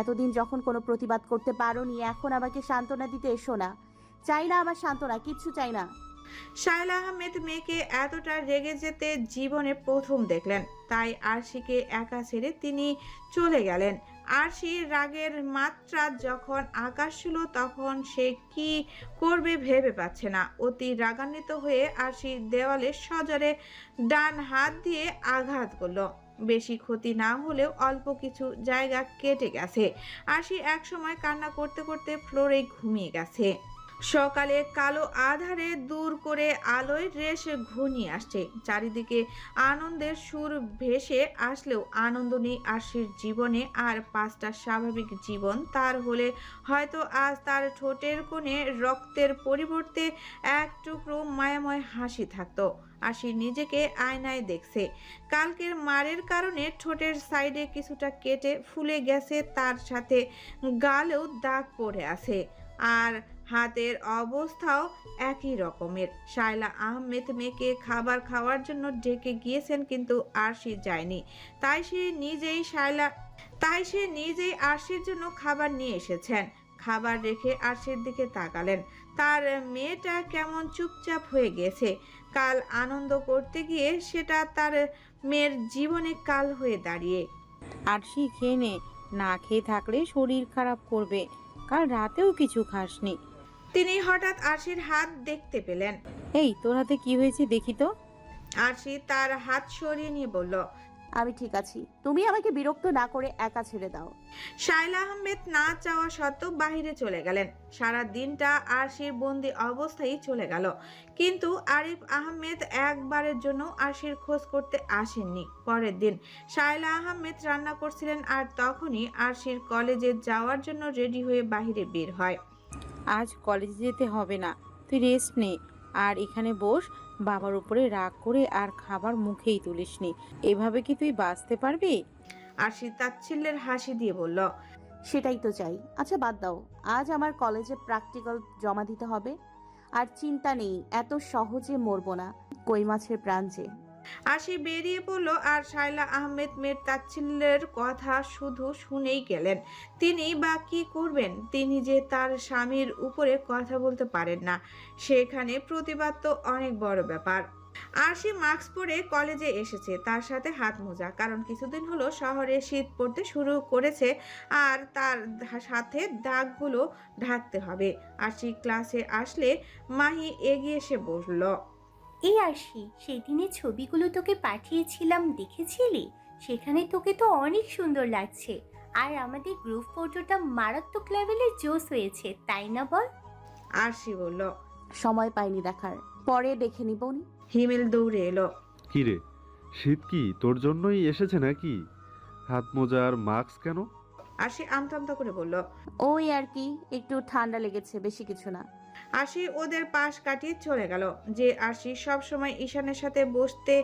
এতদিন যখন কোনো প্রতিবাদ করতে পারোনি, এখন আমাকে সান্ত্বনা দিতে এসো না। চাই না আমার সান্ত্বনা, কিচ্ছু চাই না। শায়লা আহমেদ মেয়েকে এতটা রেগে যেতে জীবনে প্রথম দেখলেন, তাই আরশিকে একা ছেড়ে তিনি চলে গেলেন। আরশির রাগের মাত্রা যখন আকাশ ছিল, তখন সে কি করবে ভেবে পাচ্ছে না। অতি রাগান্বিত হয়ে আরশি দেওয়ালে সজোরে ডান হাত দিয়ে আঘাত করলো। বেশি ক্ষতি না হলেও অল্প কিছু জায়গা কেটে গেছে। আরশি একসময় কান্না করতে করতে ফ্লোরে ঘুমিয়ে গেছে। সকালে কালো আধারে দূর করে আলোয় রেশ ঘনিয়ে আসছে। চারিদিকে আনন্দের সুর ভেসে আসলেও আনন্দ নেই আরশির জীবনে। আর 5টা স্বাভাবিক জীবন তার হলে হয়তো আজ তার ঠোঁটের কোণে রক্তের পরিবর্তে এক টুকরো মায়াময় হাসি থাকতো। আরশি নিজেকে আয়নায় দেখছে। কালকের মারের কারণে ঠোঁটের সাইডে কিছুটা কেটে ফুলে গেছে, তার সাথে গালেও দাগ পড়ে আছে। আর হাতের অবস্থাও একই রকমের। শায়লা আহমেদ মেয়েকে খাবার খাওয়ার জন্য ডেকে গিয়েছেন, কিন্তু আরশি যায়নি। তাই সে নিজেই আরশির জন্য খাবার নিয়ে এসেছেন। খাবার রেখে আরশির দিকে তাকালেন। তার মেয়েটা কেমন চুপচাপ হয়ে গেছে। কাল আনন্দ করতে গিয়ে সেটা তার মেয়ের জীবনে কাল হয়ে দাঁড়িয়ে। আরশি খেয়ে নে, না খেয়ে থাকলে শরীর খারাপ করবে। কাল রাতেও কিছু খাসনি। তিনি হঠাৎ আরশির হাত দেখতে পেলেন। এই, তোর হাতে কি হয়েছে দেখি তো। আরশি তার হাত সরিয়ে নিয়ে বলল, আমি ঠিক আছি, তুমি আমাকে বিরক্ত না করে একা ছেড়ে দাও। শায়লা আহমেদ না চাওয়া সত্ত্বেও বাহিরে চলে গেলেন। সারা দিনটা আরশির বন্দি অবস্থায় চলে গেল, কিন্তু আরিফ আহমেদ একবারের জন্য আরশির খোঁজ করতে আসেননি। পরের দিন শায়লা আহমেদ রান্না করছিলেন, আর তখনই আরশির কলেজে যাওয়ার জন্য রেডি হয়ে বাহিরে বের হয়। আজ কলেজে যেতে হবে না, তুই রেস্ট নে। আর এখানে বস, বাবার উপরে রাগ করে আর খাবার মুখেই তুলিসনি। এভাবে কি তুই বাঁচতে পারবি? আরশি তাচ্ছিল্যের হাসি দিয়ে বলল, সেটাই তো চাই। আচ্ছা বাদ দাও, আজ আমার কলেজে প্র্যাকটিক্যাল জমা দিতে হবে। আর চিন্তা নেই, এত সহজে মরবো না। কই মাছের প্রাণ যে। আশি বেরিয়ে পড়ল। আর শায়লা আহমেদ মেয়ের তাচ্ছিল্যের কথা শুধু শুনেই গেলেন। তিনি বা কি করবেন? তিনি যে তার স্বামীর উপরে কথা বলতে পারেন না, সেখানে প্রতিবাদ তো অনেক বড় ব্যাপার। আরশি মাস্ক পরে কলেজে এসেছে, তার সাথে হাত মোজা, কারণ কিছুদিন হলো শহরে শীত পড়তে শুরু করেছে আর তার সাথে দাগগুলো ঢাকতে হবে। আরশি ক্লাসে আসলে মাহি এগিয়ে এসে বসল। এই আরশি, সেদিনের ছবিগুলো তোকে পাঠিয়েছিলাম, দেখেছিলি? সেখানে তোকে তো অনেক সুন্দর লাগছে। আর আমাদের গ্রুপ ফটোটা মারাত্মক লেভেলের জোশ হয়েছে, তাই না বল? আরশি বলল। সময় পাইনি দেখার, পরে দেখে নিবনি। হিমেল দৌড়ে এলো। কি রে, শীত কি তোর জন্যই এসেছে নাকি? হাত মোজা আর মাস্ক কেন? আরশি আমতা করে বলল। ওই আর কি, একটু ঠান্ডা লেগেছে, বেশি কিছু না। আরশি ওদের পাশ কাটিয়ে চলে গেল। যে আরশি সবসময় ঈশানের সাথে বসতে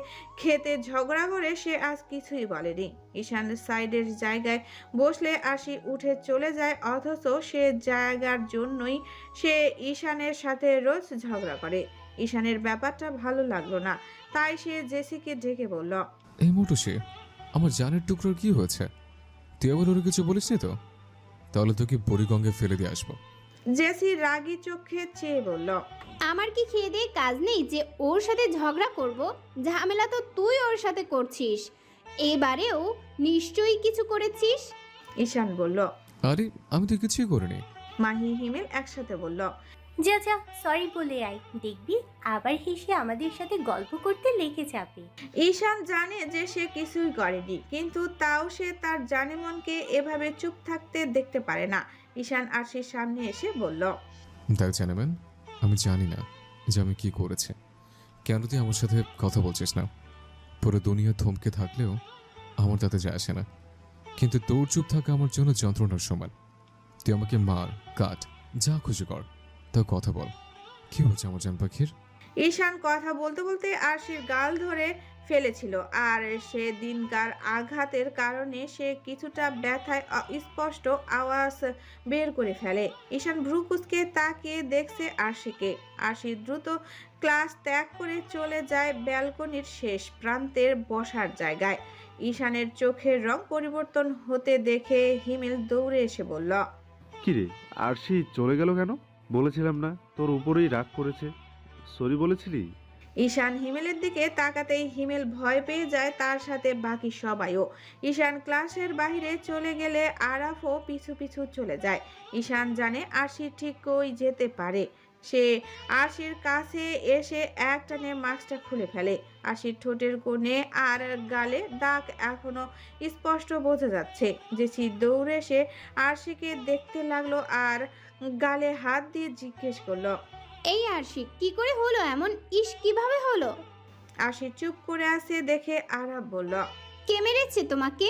খেতে ঝগড়া করে, সে আজ কিছুই বলেনি। ঈশান সাইডের জায়গায় বসলে আরশি উঠে চলে যায়, অথচ সে জায়গার জন্যই সে ঈশানের সাথে রোজ ঝগড়া করে। ঈশানের ব্যাপারটা ভালো লাগলো না, তাই সে জেসিকে ডেকে বলল, এই মোটুসি, আমার জানের টুকরোর কি হয়েছে? তুই আবার ওর কিছু বলিসনি তো? তাহলে তোকে বুড়িগঙ্গে ফেলে দিয়ে আসবো। জেসি রাগী চোখে চেয়ে বলল, আমার কি খেয়ে দিয়ে কাজ নেই যে ওর সাথে ঝগড়া করব? ঝামেলা তো তুই ওর সাথে করছিস, এবারেও নিশ্চয়ই কিছু করেছিস। ঈশান বলল। আরে আমি তো কিছুই করিনি। মাহি হিমেল একসাথে বলল, যা যা, সরি বলে আয়, দেখবি আবার হেসে আমাদের সাথে গল্প করতে লেগে যাবে। ঈশান জানে যে সে কিছুই করেনি, কিন্তু তাও সে তার জানেমনকে এভাবে চুপ থাকতে দেখতে পারে না। ঈশান আরশির সামনে এসে বলল, দেখ জানেবেন, আমি জানি না যে আমি কি করেছি। কেন তুই আমার সাথে কথা বলছিস না? পুরো দুনিয়া থমকে থাকলেও আমার তাতে যায় আসে না, কিন্তু তোর চুপ থাকা আমার জন্য যন্ত্রণার সমান। তুই আমাকে মার, কাট, যা খুশি কর, তা কথা বল, কি হচ্ছে আমার জান পাখির? ঈশান কথা বলতে বলতে আরশির গাল ধরে ফেলেছিল, আর সে দিনকার আঘাতের কারণে সে কিছুটা ব্যথায় স্পষ্ট আওয়াজ বের করে ফেলে। ঈশান ভ্রু কুঁচকে তাকিয়ে দেখছে আরশিকে। আরশি দ্রুত ক্লাস ত্যাগ করে চলে যায় ব্যালকনির শেষ প্রান্তের বসার জায়গায়। ঈশানের চোখের রং পরিবর্তন হতে দেখে হিমেল দৌড়ে এসে বলল, কিরে আরশি চলে গেল কেন? বলেছিলাম না তোর উপরেই রাগ করেছে? সরি বলেছিলি? ঈশান হিমেলের দিকে তাকাতেই হিমেল ভয় পেয়ে যায়, তার সাথে বাকি সবাইও। ঈশান ক্লাসের বাইরে চলে গেলে আরাফও পিছু পিছু চলে যায়। ঈশান জানে আরশি ঠিকই যেতে পারে। সে আরশির কাছে এসে একটানে মাস্কটা খুলে ফেলে। আরশির ঠোঁটের কোণে আর গালে দাগ এখনো স্পষ্ট বোঝা যাচ্ছে। জেসি দৌড়ে এসে আরশিকে দেখতে লাগলো আর গালে হাত দিয়ে জিজ্ঞেস করলো, এই আরশি কি করে হলো এমন? ইস, কিভাবে হলো? আরশি চুপ করে আছে দেখে আরাফ বলল, কে মেরেছে তোমাকে?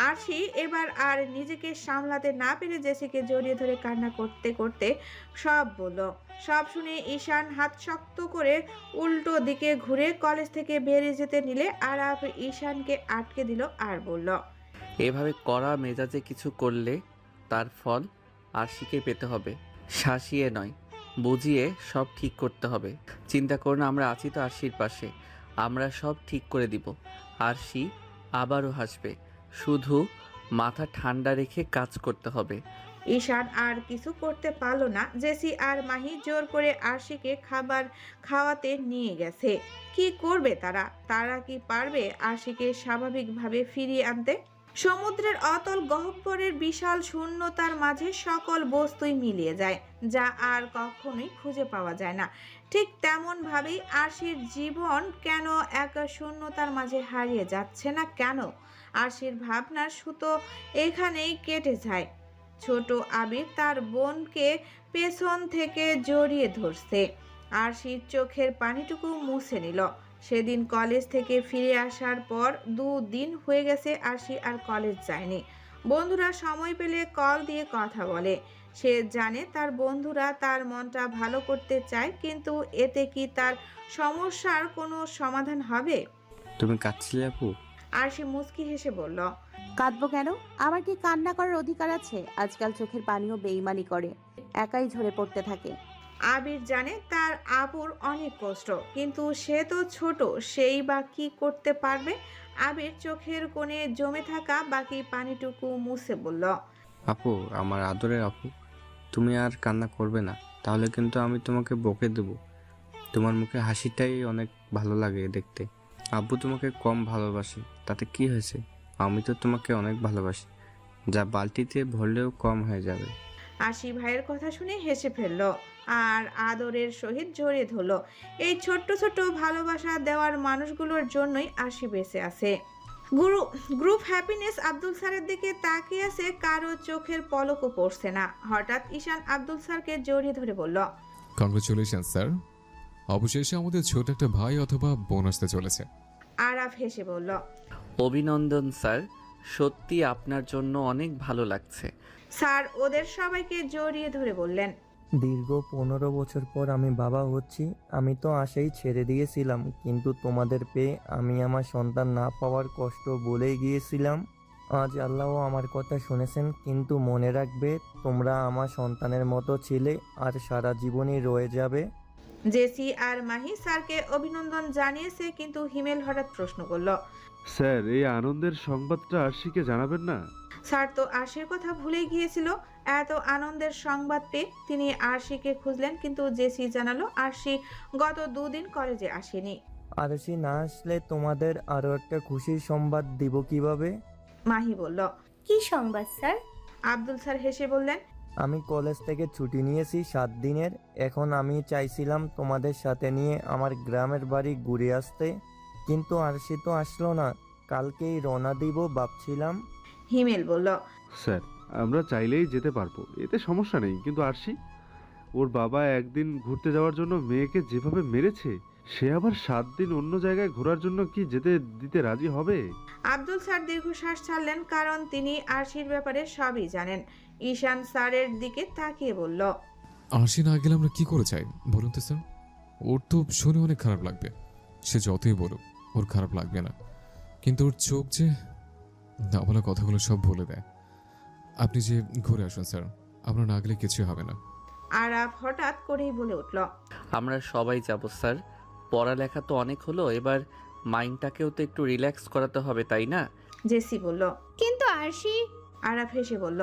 আরশি এবার আর নিজেকে সামলাতে না পেরে জেসিকে জড়িয়ে ধরে কান্না করতে করতে সব বলল। সব শুনে ঈশান হাত শক্ত করে উল্টো দিকে ঘুরে কলেজ থেকে বেরিয়ে যেতে নিলে আরাফ ঈশানকে আটকে দিল আর বলল, এভাবে কড়া মেজাজে কিছু করলে তার ফল আরশিকে পেতে হবে। শাসিয়ে নয়, বুঝিয়ে সব ঠিক করতে হবে। চিন্তা করো না, আমরা আছি তো আরশির পাশে। আমরা সব ঠিক করে দিব। আরশি আবারও হাসবে। শুধু মাথা ঠান্ডা রেখে কাজ করতে হবে। ঈশান আর কিছু করতে পারলো না। জেসি আর মাহি জোর করে আরশিকে খাবার খাওয়াতে নিয়ে গেছে। কি করবে তারা? তারা কি পারবে আরশিকে স্বাভাবিকভাবে ফিরিয়ে আনতে? সমুদ্রের অতল গহ্বরের বিশাল শূন্যতার মাঝে সকল বস্তুই মিলিয়ে যায়, যা আর কখনোই খুঁজে পাওয়া যায় না। ঠিক তেমন ভাবেই আরশির জীবন কেন এক শূন্যতার মাঝে হারিয়ে যাচ্ছে না কেন? আরশির ভাবনার সুতো এখানেই কেটে যায়। ছোট আবির তার বোনকে পেছন থেকে জড়িয়ে ধরছে। আরশির চোখের পানিটুকু মুছে নিল। সেদিন কলেজ থেকে ফিরে আসার পর 2 দিন হয়ে গেছে আরশি আর কলেজ যায়নি। বন্ধুরা সময় পেলে কল দিয়ে কথা বলে। সে জানে তার বন্ধুরা তার মনটা ভালো করতে চায়, কিন্তু এতে কি তার সমস্যার কোনো সমাধান হবে? তুমি কাঁদছিলে আপু? আরশি মুচকি হেসে বলল, কাঁদবো কেন? আমার কি কান্না করার অধিকার আছে? আজকাল চোখের পানিও বেইমানি করে, একাই ঝরে পড়তে থাকে। আবির জানে তার আপুর অনেক কষ্ট, কিন্তু সে তো ছোট, সেই বা কি করতে পারবে? আবির চোখের কোণে জমে থাকা বাকি পানিটুকু মুছে বলল, আপু, আমার আদরের আপু, তুমি আর কান্না করবে না, তাহলে কিন্তু আমি তোমাকে বকে দেব। তোমার মুখে হাসিটাই অনেক ভালো লাগে দেখতে। আব্বু তোমাকে কম ভালোবাসে, তাতে কি হয়েছে? আমি তো তোমাকে অনেক ভালোবাসি, যা বালতিতে ভরলেও কম হয়ে যাবে। আশি ভাইয়ের কথা শুনে হেসে ফেলল আর আদরের সহিত জড়িয়ে ধরল। এই ছোট্ট ছোট্ট ভালোবাসা দেওয়ার মানুষগুলোর জন্যই আশি বেঁচে আছে। গ্রুপ হ্যাপিনেস আব্দুল স্যারের দিকে তাকিয়ে আছে, কারো চোখের পলকও পড়ছে না। হঠাৎ ঈশান আব্দুল স্যারকে জড়িয়ে ধরে বলল, কংগ্রেচুলেশন স্যার, অবশেষে আমাদের ছোট একটা ভাই অথবা বোন আসতে চলেছে। আরাফ হেসে বলল, অভিনন্দন স্যার, সত্যি আপনার জন্য অনেক ভালো লাগছে। স্যার ওদের সবাইকে জড়িয়ে ধরে বললেন, দীর্ঘ 15 বছর পর আমি বাবা হচ্ছি। আমি তো আশাই ছেড়ে দিয়েছিলাম, কিন্তু তোমাদের পেয়ে আমি আমার সন্তান না পাওয়ার কষ্ট বলেই গিয়েছিলাম। আজ আল্লাহ আমার কথা শুনেছেন, কিন্তু মনে রাখবে তোমরা আমার সন্তানের মতো ছিলে আর সারা জীবনই রয়ে যাবে। জেসি আর মাহি স্যারকে অভিনন্দন জানিয়েছে, কিন্তু হিমেল হঠাৎ প্রশ্ন করল, স্যার এই আনন্দের সংবাদটা আরশিকে জানাবেন না? স্যার তো আরশির কথা ভুলে গিয়েছিল। এত আনন্দের সংবাদ পেয়ে তিনি আরশিকে খুঁজলেন, কিন্তু জেসি জানালো আরশি গত 2 দিন কলেজে আসেনি। আরশি না আসলে তোমাদের আরও একটা খুশির সংবাদ দিব কিভাবে? মাহি বলল, কি সংবাদ স্যার? আব্দুল স্যার হেসে বললেন, আমি কলেজ থেকে ছুটি নিয়েছি 7 দিনের। এখন আমি চাইছিলাম তোমাদের সাথে নিয়ে আমার গ্রামের বাড়ি ঘুরে আসতে, কিন্তু আরশি তো আসলো না। কালকেই রওনা দিব ভাবছিলাম। হিমেল বলল, স্যার আমরা চাইলেই যেতে পারবো, এতে সমস্যা নেই, কিন্তু আরশি, ওর বাবা একদিন ঘুরতে যাওয়ার জন্য মেয়েকে যেভাবে মেরেছে, সে আবার 7 দিন অন্য জায়গায় ঘোরার জন্য কি যেতে দিতে রাজি হবে? আব্দুল স্যার দীর্ঘশ্বাস ছাড়লেন, কারণ তিনি আরশির ব্যাপারে সবই জানেন। ঈশান স্যারের দিকে তাকিয়ে বলল, আরশি না গেলে আমরা কি করে চাই বলুন তো স্যার? ওর তো শুনে অনেক খারাপ লাগবে। সে যতই বলুক ওর খারাপ লাগবে না, কিন্তু ওর চোখ যে না বলা কথাগুলো সব বলে দেয়। আপনি যে ঘুরে আসুন স্যার, আমরা না গেলে কিছু হবে না। আরাফ হঠাৎ করেই বলে উঠল, আমরা সবাই যাব স্যার। পড়ালেখা তো অনেক হলো, এবার মাইন্ডটাকেও তো একটু রিল্যাক্স করাতে হবে, তাই না? জেসি বলল। কিন্তু আরশি, আরাফ হেসে বলল।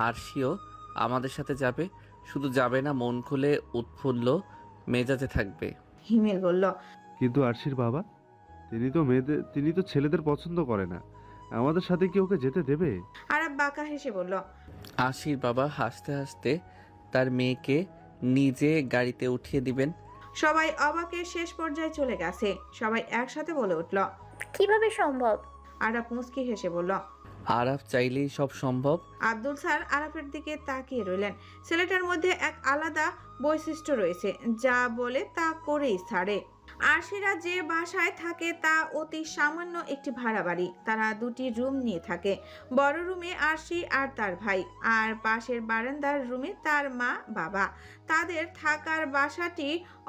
আরশিও আমাদের সাথে যাবে, শুধু যাবে না, মন খুলে উৎফুল্ল মেজাজে থাকবে। হিমেল বলল। কিন্তু আরশির বাবা, তিনি তো ছেলেদের পছন্দ করে না, আমাদের সাথে কি ওকে যেতে দেবে? আরাফ বাঁকা হেসে বলল। আরশির বাবা হাসতে হাসতে তার মেয়েকে নিজে গাড়িতে উঠিয়ে দিবেন। সবাই অবাকের শেষ পর্যায়ে চলে গেছে। সবাই একসাথে বলে উঠল। কিভাবে সম্ভব? আরাফ মুচকি হেসে বলল। আরাফ চাইলেই সব সম্ভব। আব্দুল স্যার আরাফের দিকে তাকিয়ে রইলেন। ছেলেটার মধ্যে এক আলাদা বৈশিষ্ট্য রয়েছে, যা বলে তা করেই ছাড়ে। আরশিরা যে বাসায় থাকে তা অতি সামান্য একটি ভাড়া বাড়ি। তারা দুটি রুম নিয়ে থাকে। বড় রুমে আরশি আর তার ভাই, আর পাশের বারান্দার রুমে তার মা বাবা। তাদের থাকার বাসাটি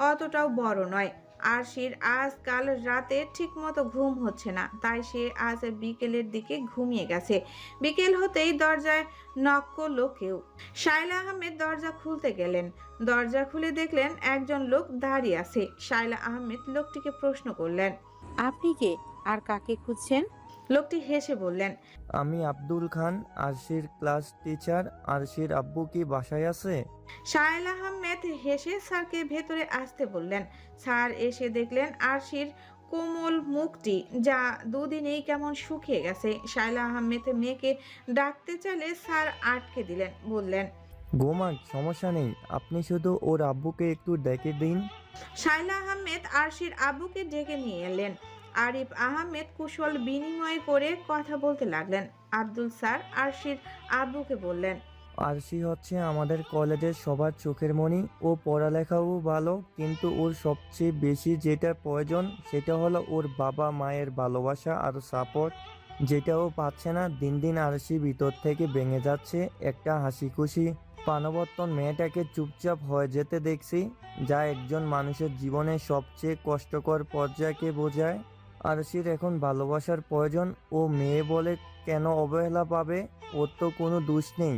অতটাও বড় নয়। আরশির আজকাল রাতে ঠিকমতো ঘুম হচ্ছে না, তাই সে আজ বিকেলের দিকে ঘুমিয়ে গেছে। বিকেল হতেই দরজায় নক করলো কেউ। শায়লা আহমেদ দরজা খুলতে গেলেন। দরজা খুলে দেখলেন একজন লোক দাঁড়িয়ে আছে। শায়লা আহমেদ লোকটিকে প্রশ্ন করলেন, আপনি কে আর কাকে খুঁজছেন? লোকটি হেসে বললেন, আমি আব্দুল খান, আরশির ক্লাস টিচার। আরশির আব্বু কি বাসায় আছে? শায়লা আহমেদ হেসে স্যারকে ভেতরে আসতে বললেন। স্যার এসে দেখলেন আরশির কোমল মুখটি, যা দুদিনেই কেমন শুকিয়ে গেছে। শায়লা আহমেদ মেয়েকে ডাকতে চাইলে স্যার আটকে দিলেন, বললেন, গোমাক, সমস্যা নেই, আপনি শুধু ওর আব্বুকে একটু ডেকে দিন। শায়লা আহমেদ আরশির আব্বুকে ডেকে নিয়ে এলেন। আরিফ আহমেদ কুশল বিনিময় করে কথা বলতে লাগলেন। আব্দুল স্যার আরশির আব্বুকে বললেন, আরশি হচ্ছে আমাদের কলেজের সবার চোখের মণি। ও পড়ালেখাও ভালো, কিন্তু ওর সবচেয়ে বেশি যেটা প্রয়োজন সেটা হলো ওর বাবা মায়ের ভালোবাসা আর সাপোর্ট, যেটা ও পাচ্ছে না। দিন দিন আরশি ভিতর থেকে ভেঙে যাচ্ছে। একটা হাসি খুশি প্রাণবর্তন মেয়েটাকে চুপচাপ হয়ে যেতে দেখছি, যা একজন মানুষের জীবনে সবচেয়ে কষ্টকর পর্যায়কে বোঝায়। আরশির এখন ভালোবাসার প্রয়োজন। ও মেয়ে বলে কেন অবহেলা পাবে? ওর তো কোনো দোষ নেই।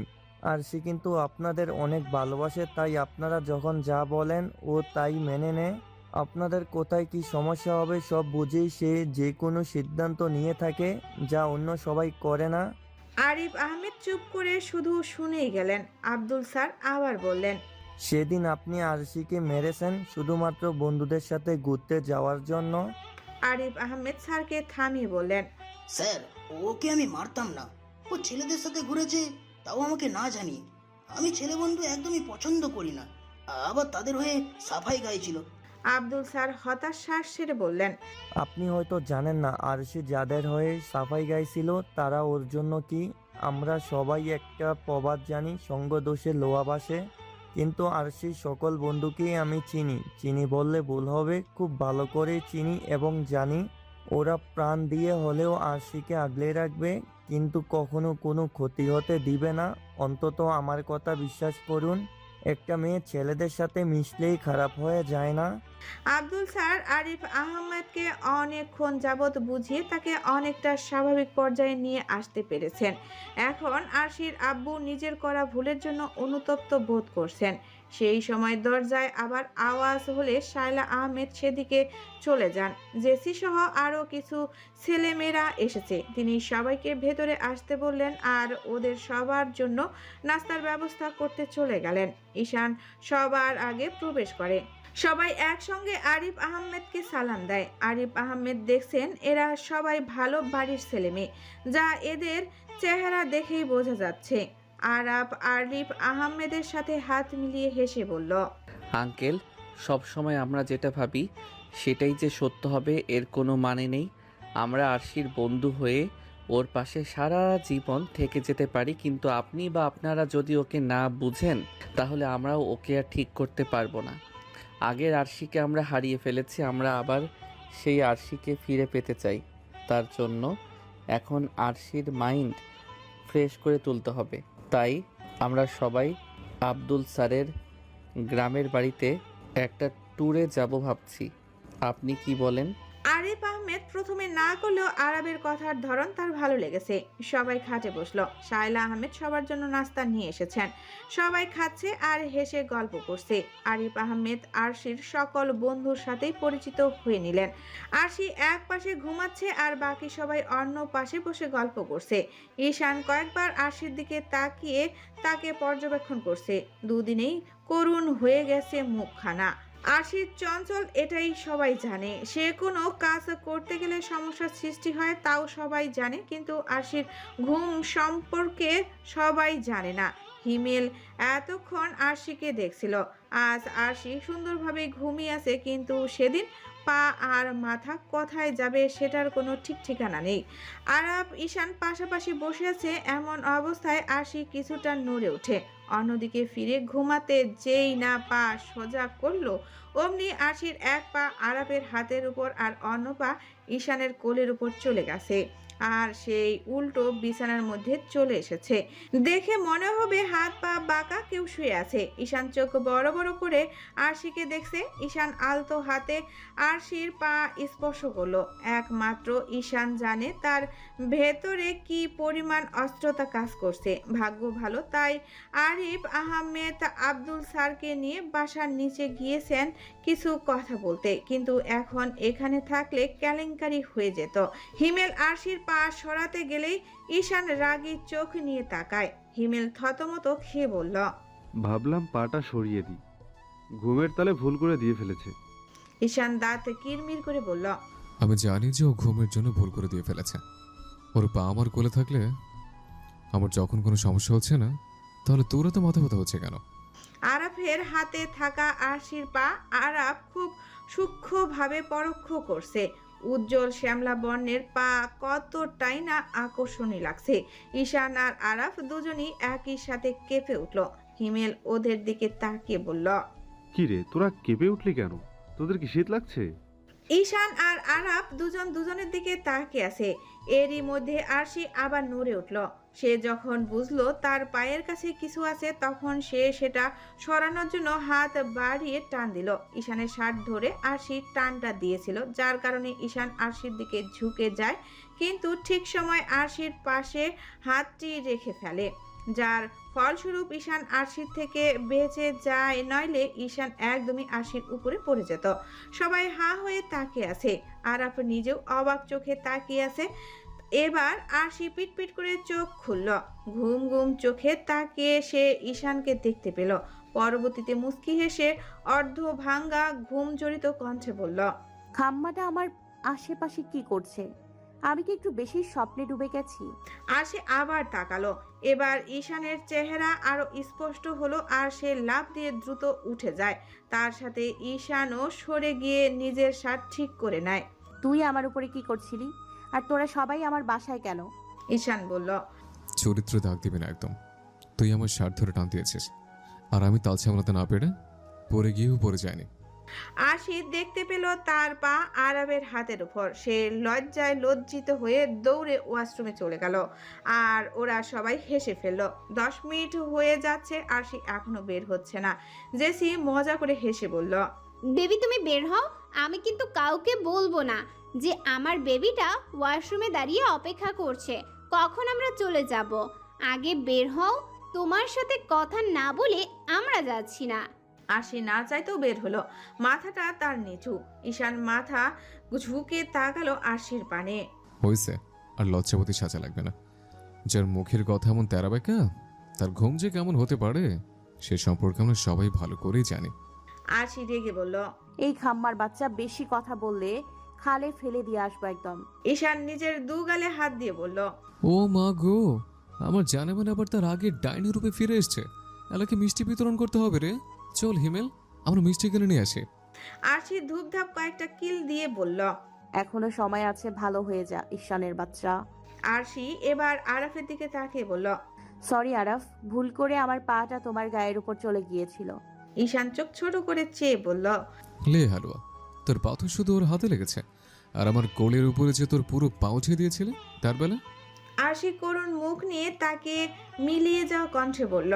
আরশি কিন্তু আপনাদের অনেক ভালোবাসে, তাই আপনারা যখন যা বলেন ও তাই মেনে নেয়। আপনাদের কোথায় কি সমস্যা হবে সব বুঝেই সে যে কোনো সিদ্ধান্ত নিয়ে থাকে, যা অন্য সবাই করে না। আরিফ আহমেদ চুপ করে শুধু শুনেই গেলেন। আব্দুল স্যার আবার বললেন, সেদিন আপনি আরশিকে মেরেছেন শুধুমাত্র বন্ধুদের সাথে ঘুরতে যাওয়ার জন্য। আরিফ আহমেদ স্যারকে থামিয়ে বললেন, স্যার, ওকে আমি মারতাম না। ও ছেলেদের সাথে ঘুরেছে, তাও আমাকে না জানিয়ে। আমি ছেলে বন্ধু একদমই পছন্দ করি না। আবার তাদের হয়ে সাফাই গাইছিল। আব্দুল স্যার হতাশ শ্বাস ছেড়ে বললেন, আপনি হয়তো জানেন না, আরশি যাদের হয়ে সাফাই গাইছিল তারা ওর জন্য কি। আমরা সবাই একটা প্রবাদ জানি, সঙ্গ দোষে লোহা বাসে। কিন্তু আরশির সকল বন্ধুকেই আমি চিনি বললে ভুল হবে, খুব ভালো করে চিনি এবং জানি। ওরা প্রাণ দিয়ে হলেও আরশিকে আগলে রাখবে, কিন্তু কখনো কোনো ক্ষতি হতে দিবে না। অন্তত আমার কথা বিশ্বাস করুন। একটা মেয়ে ছেলেদের সাথে মিশলেই খারাপ হয়ে যায় না। আব্দুল স্যার আরিফ আহমেদকে অনেকক্ষণ যাবৎ বুঝিয়ে তাকে অনেকটা স্বাভাবিক পর্যায়ে নিয়ে আসতে পেরেছেন। এখন আরশির আব্বু নিজের করা ভুলের জন্য অনুতপ্ত বোধ করছেন। সেই সময় দরজায় আবার আওয়াজ হলে শায়লা আহমেদ সেদিকে চলে যান। জেসি সহ আরও কিছু ছেলেমেয়েরা এসেছে। তিনি সবাইকে ভেতরে আসতে বললেন আর ওদের সবার জন্য নাস্তার ব্যবস্থা করতে চলে গেলেন। ঈশান সবার আগে প্রবেশ করে। সবাই একসঙ্গে আরিফ আহমেদকে সালাম দেয়। আরিফ আহমেদ দেখছেন এরা সবাই ভালো বাড়ির ছেলে মেয়ে, যা এদের চেহারা দেখেই বোঝা যাচ্ছে। আরিফ আহমেদের সাথে হাত মিলিয়ে হেসে বলল, আঙ্কেল, সব সময় আমরা যেটা ভাবি সেটাই যে সত্য হবে এর কোনো মানে নেই। আমরা আরশির বন্ধু হয়ে ওর পাশে সারা জীবন থেকে যেতে পারি, কিন্তু আপনি বা আপনারা যদি ওকে না বুঝেন তাহলে আমরাও ওকে আর ঠিক করতে পারবো না। আগের আরশিকে আমরা হারিয়ে ফেলেছি, আমরা আবার সেই আরশিকে ফিরে পেতে চাই। তার জন্য এখন আরশির মাইন্ড ফ্রেশ করে তুলতে হবে। তাই আমরা সবাই আব্দুল স্যারের গ্রামের বাড়িতে একটা ট্যুরে যাব ভাবছি। আপনি কি বলেন? আরিফ আহমেদ আহমেদ প্রথমে না করলেও আরবের কথার ধরন তার ভালো লেগেছে। সবাই খাটে বসলো। শায়লা আহমেদ সবার জন্য নাস্তা নিয়ে এসেছেন। সবাই খাচ্ছে আর হেসে গল্প করছে। আরিফ আহমেদ আরশির সকল বন্ধুর সাথেই পরিচিত হয়ে নিলেন। আরশি এক পাশে ঘুমাচ্ছে আর বাকি সবাই অন্য পাশে বসে গল্প করছে। ঈশান কয়েকবার আরশির দিকে তাকিয়ে তাকে পর্যবেক্ষণ করছে। দুদিনেই করুণ হয়ে গেছে মুখখানা। আরশির চঞ্চল, এটাই সবাই জানে। সে কোনো কাজ করতে গেলে সমস্যার সৃষ্টি হয়, তাও সবাই জানে, কিন্তু আরশির ঘুম সম্পর্কে সবাই জানে না। হিমেল এতক্ষণ আরশিকে দেখছিল। আজ আরশি সুন্দরভাবে ঘুমিয়ে আছে, কিন্তু সেদিন পা আর মাথা কোথায় যাবে সেটার কোনো ঠিক ঠিকানা নেই। আরাব ঈশান পাশাপাশি বসে আছে, এমন অবস্থায় আরশি কিছুটা নড়ে ওঠে। অন্যদিকে ফিরে ঘুমাতে যেই না পা সোজা করলো, অমনি আরশির এক পা আরাবের হাতের উপর আর অন্য পা ঈশানের কোলের উপর চলে গেছে, আর সেই উল্টো বিছানার মধ্যে চলে এসেছে। দেখে মনে হবে হাত পা বাঁকা কেউ শুয়ে আছে। ঈশান চোখ বড় বড় করে আরশিকে দেখছে। ঈশান আলতো হাতে আরশির পা স্পর্শ করলো। একমাত্র ঈশান জানে তার ভেতরে কি পরিমাণ অস্ত্রতা কাজ করছে। ভাগ্য ভালো তাই আরিফ আহমেদ আব্দুল স্যারকে নিয়ে বাসার নিচে গিয়েছেন কিছু কথা বলতে, কিন্তু এখন এখানে থাকলে কেলেঙ্কারি হয়ে যেত। হিমেল আরশির পা সরাতে গেলেই ঈশান রাগী চোখ নিয়ে তাকায়। হিমেল থতমত খেয়ে বলল, ভাবলাম পাটা সরিয়ে দিই, ঘুমের তালে ভুল করে দিয়ে ফেলেছে। ঈশান দাঁত কিরমির করে বলল, আমি জানি যে ও ঘুমের জন্য ভুল করে দিয়ে ফেলেছে। ওর পা আমার কোলে থাকলে আমার যখন কোনো সমস্যা হচ্ছে না, তাহলে তোরা তো মাথা ব্যথা হচ্ছে কেন? আরাফের হাতে থাকা আরশির পা আরাফ খুব সূক্ষ্মভাবে পরোক্ষ করছে। উজ্জ্বল শ্যামলা বর্ণের পা কতটাই না আকর্ষণীয় লাগছে। ঈশান আর আরাফ দুজনই একই সাথে কেঁপে উঠল। হিমেল ওদের দিকে তাকিয়ে বলল, কি রে, তোরা কেঁপে উঠলি কেন? তোদের কি শীত লাগছে? ঈশান আর আরাফ দুজন দুজনের দিকে তাকিয়ে আছে। এরই মধ্যে আরশি আবার নড়ে উঠল। সে যখন বুঝলো তার পায়ের কাছে কিছু আছে, তখন সে সেটা সরানোর জন্য হাত বাড়িয়ে টান দিল। ঈশানের শার্ট ধরে আরশি টানটা দিয়েছিল, যার কারণে ঈশান আরশির দিকে ঝুঁকে যায়, কিন্তু ঠিক সময় আরশির পাশে হাতটি রেখে ফেলে, যার ফলস্বরূপ ঈশান আরশির থেকে বেঁচে যায়, নইলে ঈশান একদমই আরশির উপরে পড়ে যেত। সবাই হাঁ হয়ে তাকিয়ে আছে। আরাফ নিজেও অবাক চোখে তাকিয়ে আছে। এবার আরশি পিটপিট করে চোখ খুলল। ঘুম ঘুম চোখে তাকিয়ে সে ঈশানকে দেখতে পেল। পরবর্তীতে মুচকি হেসে অর্ধ ভাঙ্গা ঘুম জড়িত কণ্ঠে বলল, খাম্মাটা আমার আশেপাশে কি করছে? আমি কি একটু বেশি স্বপ্নে ডুবে গেছি? আরশি আবার তাকালো। এবার ঈশানের চেহারা আরো স্পষ্ট হলো, আর সে লাফ দিয়ে দ্রুত উঠে যায়। তার সাথে ঈশানও সরে গিয়ে নিজের শার্ট ঠিক করে নেয়। তুই আমার উপরে কি করছিলি? আর তোরা সবাই আমার বাসায় কেন? ঈশান বলল, চরিত্র দাগ দিবি না একদম। তুই আমার শার্ট ধরে টান দিয়েছিস, আর আমি তাল সামলাতে না পেরে পরে গিয়েও পরে যায়নি। আরশি দেখতে পেল তার পা আরবের হাতের উপর। সে লজ্জায় লজ্জিত হয়ে দৌড়ে ওয়াশরুমে চলে গেল, আর ওরা সবাই হেসে ফেলল। 10 মিনিট হয়ে যাচ্ছে, আরশি এখনো বের হচ্ছে না। জেসি মজা করে হেসে বলল, বেবি তুমি বের হও, আমি কিন্তু কাউকে বলবো না যে আমার বেবিটা ওয়াশরুমে দাঁড়িয়ে অপেক্ষা করছে কখন আমরা চলে যাব। আগে বের হও, তোমার সাথে কথা না বলে আমরা যাচ্ছি না। আরশি না চাইতেও বের হলো। মাথাটা তার নিচু। ঈশান মাথা ঝুঁকে তাকালো আরশির পানে। হয়েছে, আর লজ্জাবতী সাজা লাগবে না। যার মুখের কথা এমন তেরা বেঁকা, তার ঘুম যে কেমন হতে পারে সে সম্পর্কে আমরা সবাই ভালো করেই জানি। আরশি রেগে বলল, এই খাম্মার বাচ্চা বেশি কথা বললে খালে ফেলে দিয়ে আসবো একদম। ঈশান নিজের দু গালে হাত দিয়ে বলল, ও মা গো, আমার জানে মানে আবার তার আগের ডাইনি রূপে ফিরে এসছে। এলাকে মিষ্টি বিতরণ করতে হবে রে। চল হিমেল, আমরা মিষ্টি কিনে নিয়ে আসি। আরশি ধূপধাপ কয়েকটা কিল দিয়ে বলল, এখনো সময় আছে, ভালো হয়ে যা ঈশানের বাচ্চা। আরশি এবার আরাফের দিকে তাকিয়ে বলল, সরি আরাফ, ভুল করে আমার পাটা তোমার গায়ের উপর চলে গিয়েছিল। ঈশান চোখ ছোট করে চেয়ে বলল, লে হালুয়া, তোর পা তো শুধু ওর হাতে লেগেছে, আর আমার কোলের উপরে যে তোর পুরো পা উঠিয়ে দিয়েছিলে তার বেলা। আরশি করুণ মুখ নিয়ে তাকে মিলিয়ে যাওয়া কণ্ঠে বলল,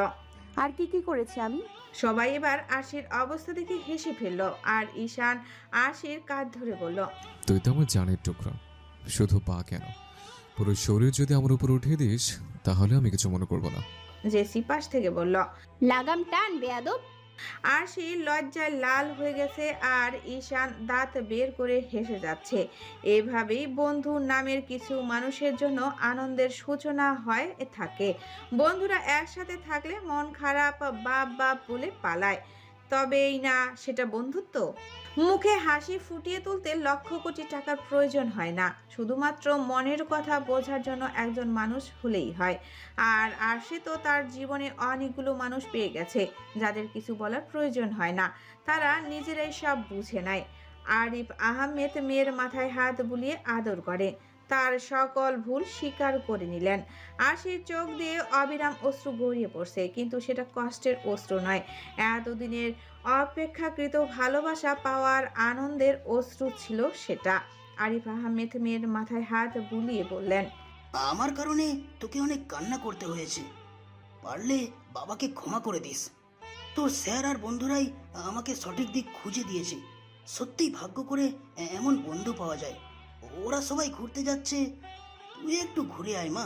আর কি কি করেছি আমি? সবাই এবার আরশির অবস্থা দেখে হেসে ফেলল আর ঈশান আরশির কাঁধ ধরে বলল, তুই তো আমার জানের টুকরা, শুধু পা কেন, পুরো শরীর যদি আমার উপর উঠিয়ে দিস তাহলে আমি কিছু মনে করবো না। জেসি পাশ থেকে বলল। লাগাম টান বেয়াদব। আরশি লজ্জায় লাল হয়ে গেছে আর ঈশান দাঁত বের করে হেসে যাচ্ছে। এভাবেই বন্ধু নামের কিছু মানুষের জন্য আনন্দের সূচনা হয় থাকে। বন্ধুরা একসাথে থাকলে মন খারাপ বাপ বাপ বলে পালায়, তবেই না সেটা বন্ধুত্ব। মুখে হাসি ফুটিয়ে তুলতে লক্ষ কোটি টাকার প্রয়োজন হয় না, শুধুমাত্র মনের কথা বোঝার জন্য একজন মানুষ হলেই হয়। আর আরশি তো তার জীবনে অনেকগুলো মানুষ পেয়ে গেছে যাদের কিছু বলার প্রয়োজন হয় না, তারা নিজেরাই সব বুঝে নেয়। আরিফ আহমেদ মেয়ের মাথায় হাত বুলিয়ে আদর করে, তার সকল ভুল স্বীকার করে নিলেন। আরশির চোখ দিয়ে অবিরাম অশ্রু গড়িয়ে পড়ছে, কিন্তু সেটা কষ্টের অশ্রু নয়, এতদিনের অপেক্ষাকৃত ভালোবাসা পাওয়ার আনন্দের অশ্রু ছিল সেটা। আরিফ আহমেদ মেয়ের মাথায় হাত বুলিয়ে বললেন, আমার কারণে তোকে অনেক কান্না করতে হয়েছে, পারলে বাবাকে ক্ষমা করে দিস। তোর স্যার আর বন্ধুরাই আমাকে সঠিক দিক খুঁজে দিয়েছে। সত্যিই ভাগ্য করে এমন বন্ধু পাওয়া যায়। ওরা সবাই ঘুরতে যাচ্ছে, তুই একটু ঘুরে আয় মা,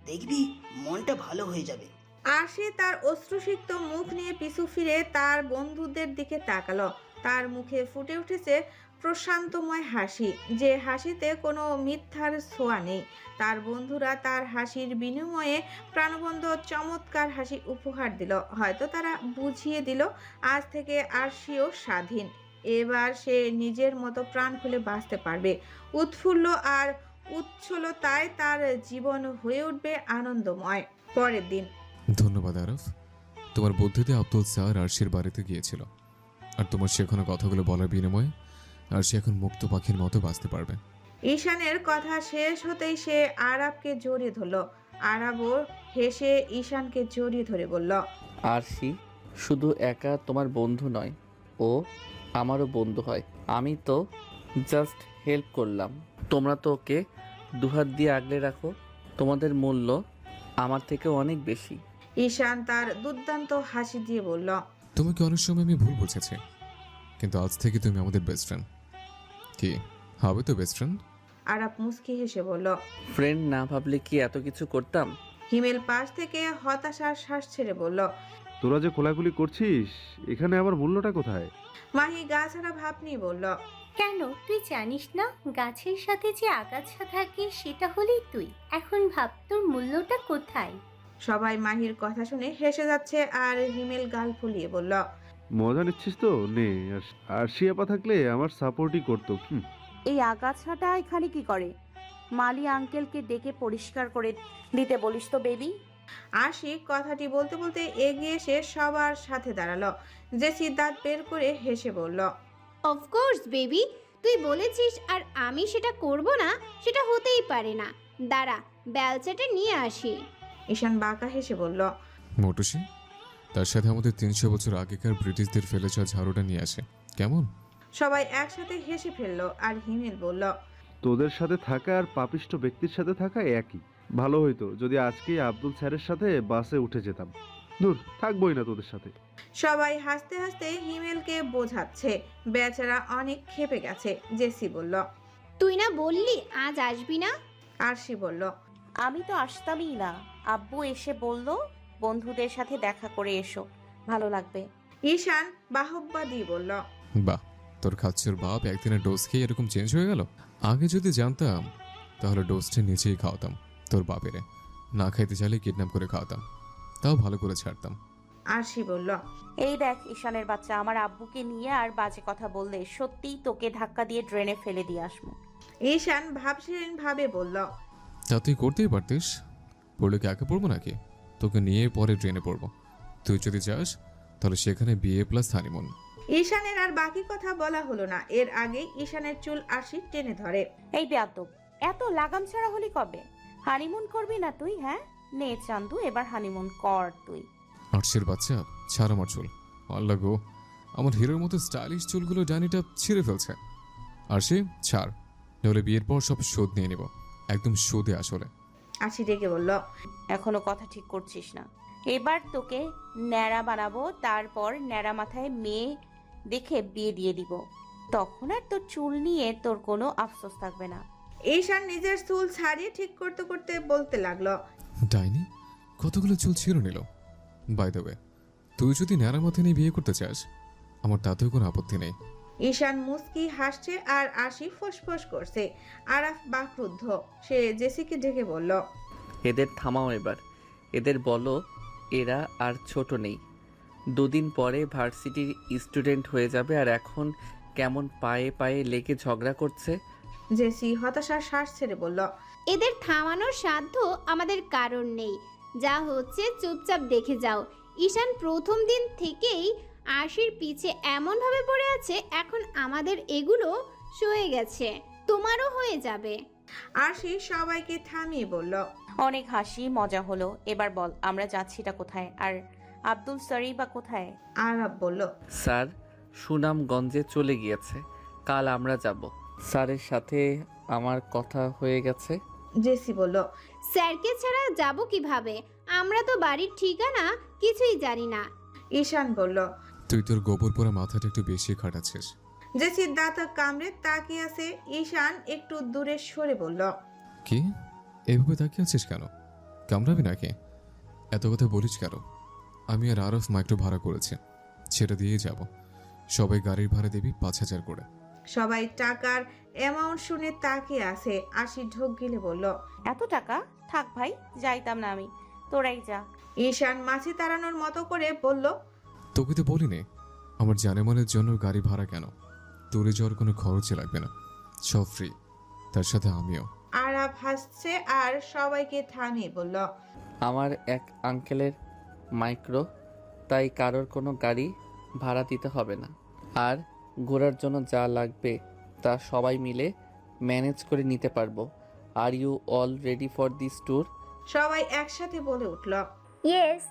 দেখবি মনটা ভালো হয়ে যাবে। আরশি তার অশ্রুসিক্ত মুখ নিয়ে পিছু ফিরে তার বন্ধুদের দিকে তাকালো। তার মুখে ফুটে উঠেছে প্রশান্তময় হাসি, যে হাসিতে কোনো মিথ্যার ছোঁয়া নেই। তার বন্ধুরা তার হাসির বিনিময়ে প্রাণবন্ত চমৎকার হাসি উপহার দিল। হয়তো তারা বুঝিয়ে দিল আজ থেকে আরশিও স্বাধীন, এবার সে নিজের মতো প্রাণ খুলে বাঁচতে পারবে। উৎফুল্ল আর উচ্ছলতায় তার জীবন হয়ে উঠবে আনন্দময়। পরের দিন। ধন্যবাদ আরফ, তোমার বুদ্ধিতে আব্দুল স্যার আরশির বাড়িতে গিয়েছিল, আর তোমার শেখানো কথাগুলো বলার বিনিময়ে আরশি এখন মুক্ত পাখির মতো বাঁচতে পারবে। ঈশানের কথা শেষ হতেই সে আরাবকে জড়িয়ে ধরল। আরাবও হেসে ঈশানকে জড়িয়ে ধরে বলল, আরশি শুধু একা তোমার বন্ধু নয়, ও আমারও বন্ধু হয়। আমি তো জাস্ট হেল্প করলাম, তোমরা তো ওকে দুহাত দিয়ে আগলে রাখো। তোমাদের মূল্য আমার থেকে অনেক বেশি। ঈশান তার দুর্দান্ত হাসি দিয়ে বলল, তোমাকে অনেক সময় আমি ভুল বুঝেছি, কিন্তু আজ থেকে তুমি আমাদের বেস্ট ফ্রেন্ড। কি হবে তো বেস্ট ফ্রেন্ড? আরাব মুস্কি হেসে বলল, ফ্রেন্ড না ভাবলে কি এত কিছু করতাম? হিমেল পাশ থেকে হতাশার শ্বাস ছেড়ে বলল, তোরা যে কোলাকুলি করছিস, এখানে আমার মূল্যটা কোথায়? মাহি গা ছাড়া ভাব নিয়ে বলল, কেন তুই জানিস না গাছের সাথে যে আগাছা থাকে সেটা হলেই তুই। এখন ভাব তোর মূল্যটা কোথায়। সবাই মাহির কথা শুনে হেসে যাচ্ছে আর হিমেল গাল ফুলিয়ে বলল, মজা নিচ্ছিস তো নে। আর শিয়াপা থাকলে আমার সাপোর্টই করতো। এই আগাছাটা এখানে কি করে? মালি আঙ্কেলকে ডেকে পরিষ্কার করে দিতে বলিস তো বেবি। আশিক কথাটি বলতে বলতে এগিয়ে এসে সবার সাথে দাঁড়ালো। জেসি দাঁত বের করে হেসে বলল, অফকোর্স বেবি, তুই বলেছিস আর আমি সেটা করব না, সেটা হতেই পারে না। দাঁড়া, বেলচাটে নিয়ে আসি। ঈশান বাঁকা হেসে বলল, মোটুসি, তার সাথে আমাদের 300 বছর আগেকার ব্রিটিশদের ফেলে যাওয়া ঝাড়ুটা নিয়ে আসে, কেমন? সবাই একসাথে হেসে ফেললো আর হিমেল বলল, তোদের সাথে থাকা আর পাপিষ্ট ব্যক্তির সাথে থাকা একই। ভালো হইতো যদি আজকেই আব্দুল স্যারের সাথে বাসে উঠে যেতাম। দূর, থাকবোই না তোদের সাথে। সবাই হাসতে হাসতে হিমেলকে বোঝাচ্ছে, বেচারা অনেক ক্ষেপে গেছে। জেসি বলল, তুই না বললি আজ আসবি না? আরশি বলল, আমি তো আসতামই না, আব্বু এসে বলল বন্ধুদের সাথে দেখা করে এসো, ভালো লাগবে। ঈশান বাহবা দিয়ে বলল, বাহ, তোর খাচ্ছর বাপ একদিনের ডোজ খেয়ে এরকম চেঞ্জ হয়ে গেল। আগে যদি জানতাম তাহলে ডোজটা নিচেই খাওয়াতাম তোর বাপেরে, না খাইতে চাইলে কিডন্যাপ করে খাওয়াতাম, তাও ভালো করে ছাড়তাম। আরশি বলল, এই দেখ ঈশানের বাচ্চা, আমার আব্বুকে নিয়ে আর বাজে কথা বললে সত্যিই তোকে ধাক্কা দিয়ে ড্রেনে ফেলে দিয়ে আসবো। ঈশান ভাবশীল ভাবে বলল, তা তুই করতেই পারতিস, পড়লে কি একা পড়বো নাকি? তোকে নিয়ে পরে ট্রেনে পড়বো। তুই যদি যাস তাহলে সেখানে বিয়ে প্লাস হানিমুন। ঈশানের আর বাকি কথা বলা হলো না। এর আগেই ঈশানের চুল আরশি টেনে ধরে। এই বেয়াদব, এত লাগাম ছাড়া হলি কবে? হানিমুন করবি না তুই? হ্যাঁ নে চান্দু, এবার হানিমুন কর তুই। আরশের বাচ্চা, ছাড় আমার চুল। আল্লাহ গো, আমার হিরোর মতো স্টাইলিশ চুলগুলো ডানিটা ছিঁড়ে ফেলছে। আরশি ছাড়, নইলে বিয়ের পর সব শোধ নিয়ে নেব, একদম শোধে আসলে। আরশি ডেকে বলল, এখনো কথা ঠিক করছিস না। এবার তোকে ন্যাড়া বানাবো, তারপর ন্যাড়া মাথায় মেয়ে দেখে বিয়ে দিয়ে দিব। তখন আর তোর চুল নিয়ে তোর কোনো আফসোস থাকবে না। ঈশান নিজের চুল ছাড়িয়ে ঠিক করতে করতে বলতে লাগলো। ডাইনি কতগুলো চুল ছিঁড়ে নিল। বাই দ্য ওয়ে, তুই যদি ন্যাড়া মাথায় নিয়ে বিয়ে করতে চাস, আমার তাতেও কোনো আপত্তি নেই। ঈশান মুস্কি হাসছে আর আশি ফোঁস করছে। আরাফ বাকরুদ্ধ। সে জেসিকে ডেকে বলল, এদের থামাও এবার। এদের বলো এরা আর ছোট নেই, 2 দিন পরে ভার্সিটির স্টুডেন্ট হয়ে যাবে, আর এখন কেমন পায়ে পায়ে লেগে ঝগড়া করছে। জেসি হতাশার শ্বাস ছেড়ে বলল, এদের থামানোর সাধ্য আমাদের কারণ নেই। যা হচ্ছে চুপচাপ দেখে যাও। ঈশান প্রথম দিন থেকেই আশির পিছে এমনভাবে পড়ে আছে, এখন আমাদের এগুলো সয়ে গেছে, তোমারও হয়ে যাবে। আশি সবাইকে থামিয়ে বলল, অনেক হাসি মজা হলো, এবার বল আমরা যাচ্ছিটা কোথায়, আর আব্দুল সরি বা কোথায়? আরাফ বলল, স্যার সুনামগঞ্জে চলে গিয়েছে, কাল আমরা যাব। স্যারের সাথে আমার কথা হয়ে গেছে। জেসি বলল, স্যারকে ছাড়া যাব কিভাবে? আমরা তো বাড়ির ঠিকানা কিছুই জানি না। ঈশান বলল। তুই তোর গোবর পোড়া মাথাটা একটু বেশি খাটাচ্ছিস। জেসির দাঁত কামড়ে তাকিয়ে আছে। ঈশান একটু দূরে সরে বলল, কি এভাবে তাকিয়ে আছিস কেন? কামড়াবি নাকি? এত কথা বলিস কেন? আমি আর আরফ মাইক্রো ভাড়া করেছি, সেটা দিয়েই যাব। সবাই গাড়ির ভাড়া দিবি 5,000 করে। সবাই টাকার অ্যামাউন্ট শুনে তাকিয়ে আছে। আশি ঢোক গিলে বলল, এত টাকা? থাক ভাই, যাইতাম না আমি, তোরাই যা। ঈশান মাছি তাড়ানোর মতো করে বলল, তোকে তো বলিনি আমার জানেমানের জন্য গাড়ি ভাড়া কেন, তোরে যাওয়ার কোনো খরচই লাগবে না, সব ফ্রি, তার সাথে আমিও। আরাফ হাসছে আর সবাইকে থামিয়ে বলল, আমার এক আঙ্কেলের মাইক্রো, তাই কারোর কোনো গাড়ি ভাড়া দিতে হবে না, আর ঘোরার জন্য যা লাগবে তা সবাই মিলে ম্যানেজ করে নিতে পারবো। Are you all ready for this tour? সবাই একসাথে বলে উঠল, ইয়েস।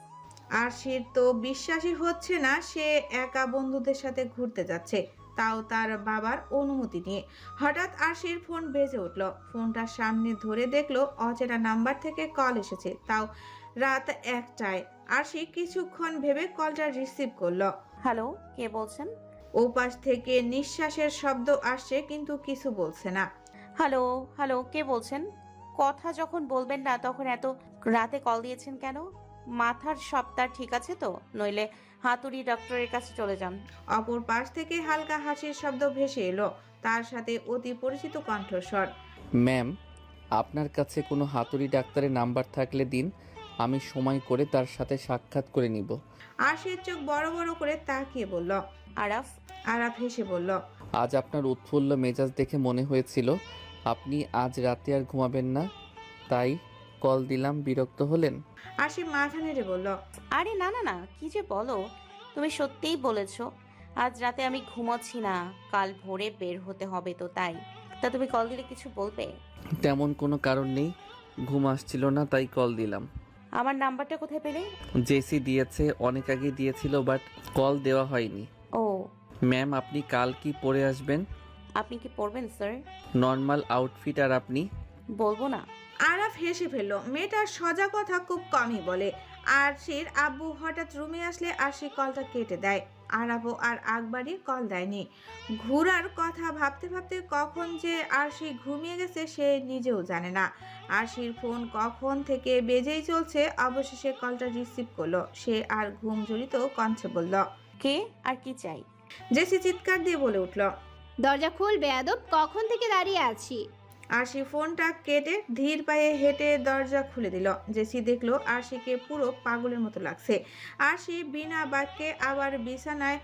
আরশির তো বিশ্বাসই হচ্ছে না সে একা বন্ধুদের সাথে ঘুরতে যাচ্ছে, তাও তার বাবার অনুমতি নিয়ে। হঠাৎ আরশির ফোন বেজে উঠল। ফোনটা সামনে ধরে দেখলো অচেনা নাম্বার থেকে কল এসেছে, তাও রাত 1টায়। আরশি কিছুক্ষণ ভেবে কলটা রিসিভ করলো। হ্যালো, কে বলছেন? ওপাশ থেকে নিঃশ্বাসের শব্দ আসছে, কিন্তু কিছু বলছে না। হ্যালো হ্যালো, কে বলছেন? কথা যখন বলবেন না তখন এত রাতে কল দিয়েছেন কেন? মাথার সবটা ঠিক আছে তো? নইলে হাতুড়ি ডক্টরের কাছে চলে যান। অপর পাশ থেকে হালকা হাসির শব্দ ভেসে এলো, তার সাথে অতি পরিচিত কণ্ঠস্বর। ম্যাম, আপনার কাছে কোনো হাতুড়ি ডাক্তারের নাম্বার থাকলে দিন, আমি সময় করে তার সাথে সাক্ষাৎ করে নিব। আরশির চোখ বড় বড় করে তাকিয়ে বলল, আরাফ। আরাফ হেসে বলল, আজ আপনার উৎফুল্ল মেজাজ দেখে মনে হয়েছিল আপনি আজ রাতে আর ঘুমাবেন না, তাই কল দিলাম। বিরক্ত হলেন? আরশি মাথা নেড়ে বলল, আরে না না না, কি যে বলো, তুমি সত্যিই বলেছো। আজ রাতে আমি ঘুমাচ্ছি না, কাল ভোরে বের হতে হবে, তো তাই। তা তুমি কল দিলে কিছু বলবে? তেমন কোনো কারণ নেই, ঘুম আসছিল না তাই কল দিলাম। আমার নাম্বারটা কোথায় পেলে? জেসি দিয়েছে, অনেক আগে দিয়েছিল, বাট কল দেওয়া হয়নি। ও। ম্যাম, আপনি কাল কি পরে আসবেন? আপনি কি পড়বেন স্যার? Normal outfit. আর আপনি? বলবো না। আরাফ হেসে ফেলল। মেয়েটার সোজা কথা খুব কমই বলে। আরশির আব্বু হঠাৎ রুমে আসলে আরশি কলটা কেটে দেয়। আরাফও আর আকবারই কল দেয়নি। ঘুরার কথা ভাবতে ভাবতে কখন যে আরশি ঘুমিয়ে গেছে সে নিজেও জানে না। আরশির ফোন কখন থেকে বেজেই চলছে, অবশেষে কলটা রিসিভ করলো। সে আর ঘুম জড়িত কণ্ঠে বলল, কে আর কি চাই? জেসি চিৎকার দিয়ে বলে উঠল, দরজা খুল বেয়াদব, কখন থেকে দাঁড়িয়ে আছি। আরশি ফোনটা কেটে ধীর পায়ে হেঁটে দরজা খুলে দিল। জেসি দেখলো আরশিকে পুরো পাগলের মতো লাগছে। আরশি বিনা বাক্যে আবার বিছানায়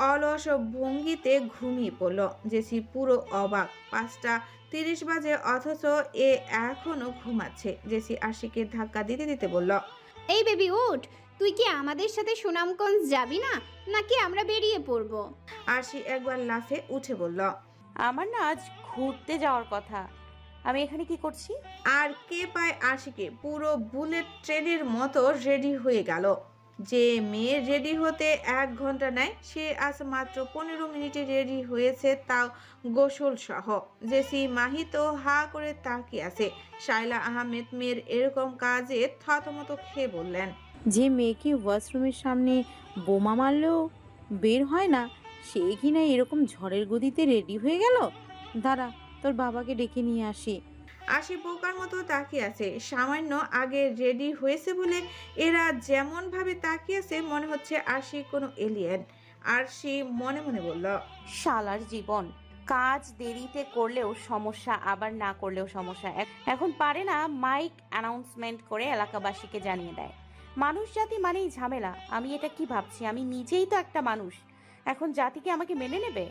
অলস ভঙ্গিতে ঘুমিয়ে পড়ল। জেসি পুরো অবাক। 5:30 বাজে, অথচ এ এখনো ঘুমাচ্ছে। জেসি আরশিকে ধাক্কা দিতে দিতে বলল, এই বেবি উঠ, তুই কি আমাদের সাথে সুনামগঞ্জ যাবি না, নাকি আমরা বেরিয়ে পড়বো? আরশি একবার লাফে উঠে বলল, আমার না আজ ঘুরতে যাওয়ার কথা, আমি এখানে কি করছি? আর কে পায় আরশিকে? পুরো বুলেট ট্রেনের মতো রেডি হয়ে গেল। যে মেয়ে রেডি হতে 1 ঘন্টা নেয়, সে আজ মাত্র 15 মিনিটে রেডি হয়েছে, তাও গোসল সহ। জেসি মাহি তো হা করে তাকিয়ে আছে। শায়লা আহমেদ মেয়ের এরকম কাজে থতমত খেয়ে বললেন, যে মেয়েকে ওয়াশরুমের সামনে বোমা মারলেও বের হয় না, সে কিনা এরকম ঝড়ের গতিতে রেডি হয়ে গেল। দাঁড়া, তোর বাবাকে ডেকে নিয়ে আসি। আশি বোকার মতো তাকিয়ে আছে। সামান্য আগে রেডি হয়েছে বলে এরা যেমন ভাবে তাকিয়ে আছে মনে হচ্ছে আশি কোনো এলিয়েন। আরশি মনে মনে বলল, শালার জীবন, কাজ দেরিতে করলেও সমস্যা, আবার না করলেও সমস্যা। এখন পারে না মাইক অ্যানাউন্সমেন্ট করে এলাকাবাসীকে জানিয়ে দেয়। মানুষ জাতি মানেই ঝামেলা। আমি এটা কি ভাবছি? আমি নিজেই তো একটা মানুষ। এখন জাতিকে আমাকে মেনে নেবে?